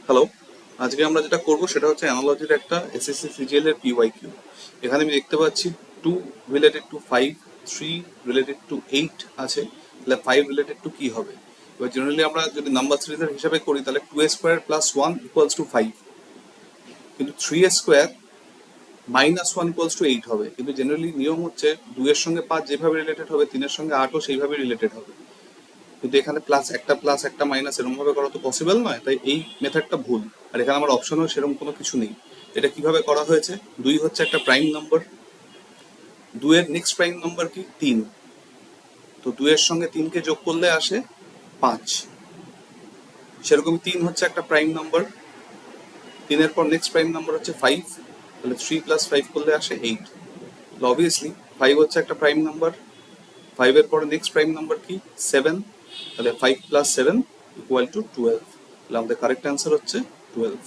Hello, আজকে আমরা যেটা করব সেটা হচ্ছে অ্যানালজির একটা এসএসসি সিজিএল এর পিওয়াইকিউ। এখানে আমি দেখতে পাচ্ছি 2 রিলেটেড টু 5, 3 রিলেটেড টু 8 আছে। তাহলে 5 রিলেটেড টু কি হবে? এবার জেনারেলি আমরা যদি নাম্বার সিরিজের হিসাবে করি তাহলে 2a square plus 1 equals to 5, কিন্তু 3a square minus 1 equals to 8 হবে। কিন্তু জেনারেলি নিয়ম হচ্ছে 2 এর সঙ্গে 5 যেভাবে রিলেটেড হবে 3 এর সঙ্গে 8ও সেইভাবে রিলেটেড হবে। কিন্তু এখানে প্লাস একটা মাইনাস এরকম ভাবে করা তো পসিবল নয়, তাই এই মেথডটা ভুল। আর এখানে আমার অপশনও সেরকম কোনো কিছু নেই। এটা কিভাবে করা হয়েছে, 2 হচ্ছে একটা প্রাইম নাম্বার, 2 এর নেক্সট প্রাইম নাম্বার কি 3, তো 2 এর সঙ্গে 3কে যোগ করলে আসে 5। সেরকম 3 হচ্ছে একটা প্রাইম নাম্বার, 3 এর পর নেক্সট প্রাইম নাম্বার হচ্ছে 5, তাহলে 3 প্লাস 5 করলে আসে 8। তাহলে অবভিয়াসলি 5 হচ্ছে একটা প্রাইম নাম্বার, 5 এর পরে নেক্সট প্রাইম নাম্বার কি 7, তাহলে 5 প্লাস 7 ইকুয়াল টু 12। তাহলে আমাদের কারেক্ট অ্যান্সার হচ্ছে 12।